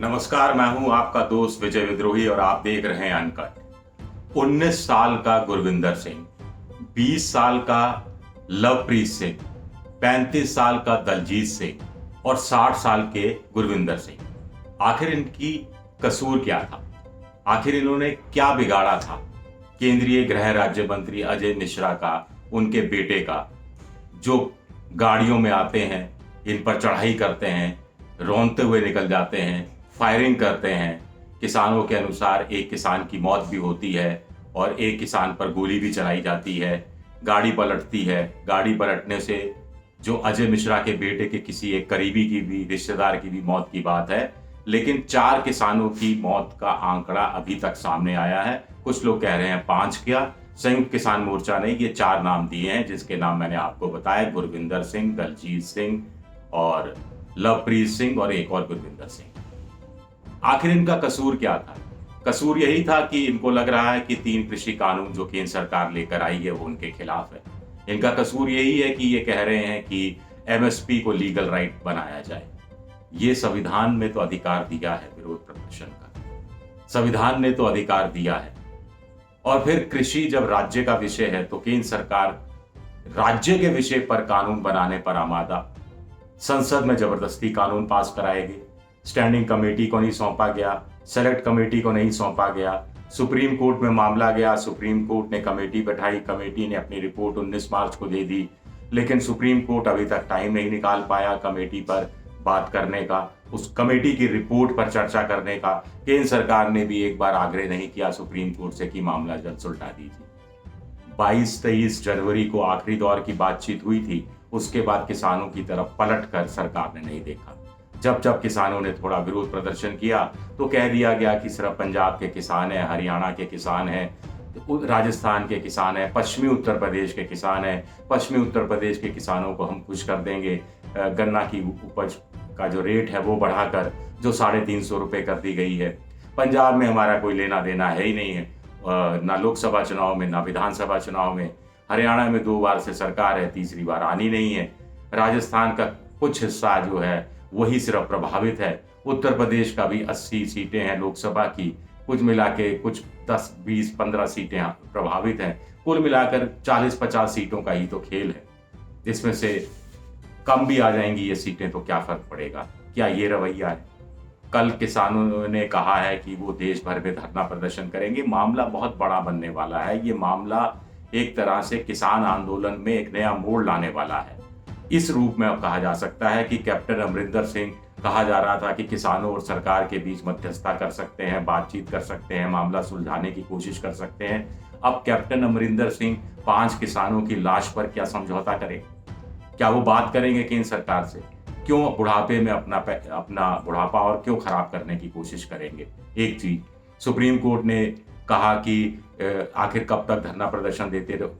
नमस्कार, मैं हूं आपका दोस्त विजय विद्रोही और आप देख रहे हैं अनकट। 19 साल का गुरविंदर सिंह, 20 साल का लवप्रीत सिंह, 35 साल का दलजीत सिंह और 60 साल के गुरविंदर सिंह। आखिर इनकी कसूर क्या था? आखिर इन्होंने क्या बिगाड़ा था? केंद्रीय गृह राज्य मंत्री अजय मिश्रा का, उनके बेटे का, जो गाड़ियों में आते हैं, इन पर चढ़ाई करते हैं, रौंदते हुए निकल जाते हैं, फायरिंग करते हैं। किसानों के अनुसार एक किसान की मौत भी होती है और एक किसान पर गोली भी चलाई जाती है, गाड़ी पलटती है। गाड़ी पलटने से जो अजय मिश्रा के बेटे के किसी एक करीबी की भी, रिश्तेदार की भी मौत की बात है, लेकिन 4 किसानों की मौत का आंकड़ा अभी तक सामने आया है। कुछ लोग कह रहे हैं 5 क्या। संयुक्त किसान मोर्चा ने ये 4 नाम दिए हैं, जिसके नाम मैंने आपको बताया, गुरविंदर सिंह, दलजीत सिंह और लवप्रीत सिंह और एक और गुरविंदर सिंह। आखिर इनका कसूर क्या था? कसूर यही था कि इनको लग रहा है कि 3 कृषि कानून जो केंद्र सरकार लेकर आई है वो उनके खिलाफ है। इनका कसूर यही है कि ये कह रहे हैं कि एमएसपी को लीगल राइट बनाया जाए। ये संविधान में तो अधिकार दिया है विरोध प्रदर्शन का, संविधान ने तो अधिकार दिया है। और फिर कृषि जब राज्य का विषय है तो केंद्र सरकार राज्य के विषय पर कानून बनाने पर आमादा। संसद में जबरदस्ती कानून पास कराएगी। स्टैंडिंग कमेटी को नहीं सौंपा गया, सेलेक्ट कमेटी को नहीं सौंपा गया, सुप्रीम कोर्ट में मामला गया, सुप्रीम कोर्ट ने कमेटी बैठाई, कमेटी ने अपनी रिपोर्ट 19 मार्च को दे दी, लेकिन सुप्रीम कोर्ट अभी तक टाइम नहीं निकाल पाया कमेटी पर बात करने का, उस कमेटी की रिपोर्ट पर चर्चा करने का। केंद्र सरकार ने भी एक बार आग्रह नहीं किया सुप्रीम कोर्ट से कि मामला जल्द सुलझा दीजिए। 22-23 जनवरी को आखिरी दौर की बातचीत हुई थी, उसके बाद किसानों की तरफ पलट कर सरकार ने नहीं देखा। जब जब किसानों ने थोड़ा विरोध प्रदर्शन किया तो कह दिया गया कि सिर्फ पंजाब के किसान हैं, हरियाणा के किसान हैं, राजस्थान के किसान हैं, पश्चिमी उत्तर प्रदेश के किसान हैं, पश्चिमी उत्तर प्रदेश के किसानों को हम खुश कर देंगे। गन्ना की उपज का जो रेट है वो बढ़ाकर जो 350 रुपये कर दी गई है। पंजाब में हमारा कोई लेना देना है ही नहीं है, ना लोकसभा चुनाव में ना विधानसभा चुनाव में। हरियाणा में 2 बार से सरकार है, तीसरी बार आनी नहीं है। राजस्थान का कुछ हिस्सा जो है वही सिर्फ प्रभावित है। उत्तर प्रदेश का भी 80 सीटें हैं लोकसभा की, कुछ मिला के कुछ 10, 20, 15 सीटें प्रभावित हैं। कुल मिलाकर 40-50 सीटों का ही तो खेल है, जिसमें से कम भी आ जाएंगी ये सीटें तो क्या फर्क पड़ेगा? क्या ये रवैया है? कल किसानों ने कहा है कि वो देश भर में धरना प्रदर्शन करेंगे। मामला बहुत बड़ा बनने वाला है। ये मामला एक तरह से किसान आंदोलन में एक नया मोड़ लाने वाला है। इस रूप में अब कहा जा सकता है कि कैप्टन अमरिंदर सिंह, कहा जा रहा था कि किसानों और सरकार के बीच मध्यस्थता कर सकते हैं, बातचीत कर सकते हैं, मामला सुलझाने की कोशिश कर सकते हैं। अब कैप्टन अमरिंदर सिंह 5 किसानों की लाश पर क्या समझौता करें? क्या वो बात करेंगे केंद्र सरकार से? क्यों बुढ़ापे में अपना बुढ़ापा और क्यों खराब करने की कोशिश करेंगे? एक चीज, सुप्रीम कोर्ट ने कहा कि आखिर कब तक धरना प्रदर्शन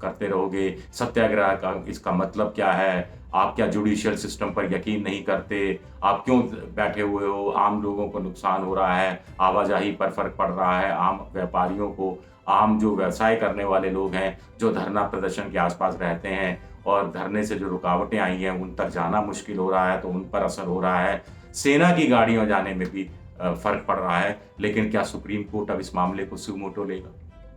करते रहोगे? सत्याग्रह का इसका मतलब क्या है? आप क्या जुडिशियल सिस्टम पर यकीन नहीं करते? आप क्यों बैठे हुए हो? आम लोगों को नुकसान हो रहा है, आवाजाही पर फर्क पड़ रहा है, आम व्यापारियों को, आम जो व्यवसाय करने वाले लोग हैं, जो धरना प्रदर्शन के आसपास रहते हैं और धरने से जो रुकावटें आई हैं उन तक जाना मुश्किल हो रहा है, तो उन पर असर हो रहा है। सेना की गाड़ियों जाने में भी फर्क पड़ रहा है। लेकिन क्या सुप्रीम कोर्ट अब इस मामले को सुमो टो लेगा?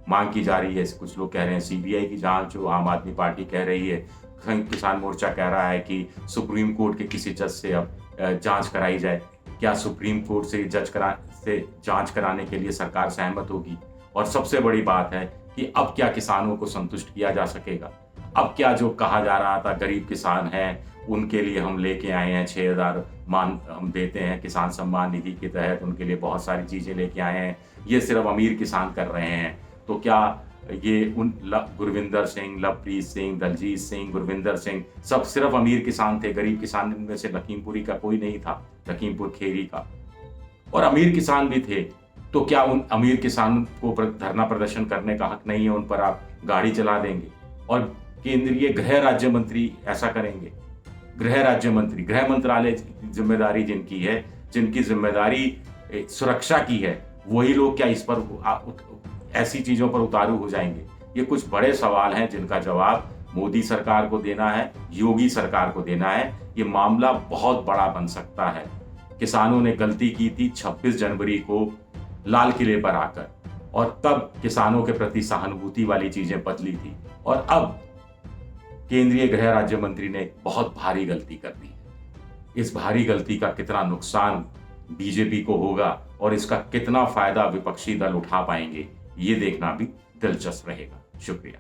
मांग की जा रही है, कुछ लोग कह रहे हैं सीबीआई की जांच, जो आम आदमी पार्टी कह रही है। संयुक्त किसान मोर्चा कह रहा है कि सुप्रीम कोर्ट के किसी जज से अब जांच कराई जाए। क्या सुप्रीम कोर्ट से जांच कराने के लिए सरकार सहमत होगी? और सबसे बड़ी बात है कि अब क्या किसानों को संतुष्ट किया जा सकेगा? अब क्या जो कहा जा रहा था गरीब किसान हैं उनके लिए हम लेके आए हैं 6000 मान हम देते हैं किसान सम्मान निधि के तहत, उनके लिए बहुत सारी चीजें लेके आए हैं, ये सिर्फ अमीर किसान कर रहे हैं। तो क्या ये उन गुरविंदर सिंह, लवप्रीत सिंह, दलजीत सिंह, गुरविंदर सिंह सब सिर्फ अमीर किसान थे? गरीब किसान में से लखीमपुरी का कोई नहीं था, लखीमपुर खेरी का, और अमीर किसान भी थे। तो क्या उन अमीर किसान को धरना प्रदर्शन करने का हक नहीं है? उन पर आप गाड़ी चला देंगे? और केंद्रीय गृह राज्य मंत्री ऐसा करेंगे? गृह राज्य मंत्री, गृह मंत्रालय जिम्मेदारी जिनकी है, जिनकी जिम्मेदारी सुरक्षा की है, वही लोग क्या इस पर ऐसी चीजों पर उतारू हो जाएंगे? ये कुछ बड़े सवाल हैं जिनका जवाब मोदी सरकार को देना है, योगी सरकार को देना है। ये मामला बहुत बड़ा बन सकता है। किसानों ने गलती की थी 26 जनवरी को लाल किले पर आकर, और तब किसानों के प्रति सहानुभूति वाली चीजें बदली थी, और अब केंद्रीय गृह राज्य मंत्री ने बहुत भारी गलती कर दी। इस भारी गलती का कितना नुकसान बीजेपी को होगा और इसका कितना फायदा विपक्षी दल उठा पाएंगे, ये देखना भी दिलचस्प रहेगा। शुक्रिया।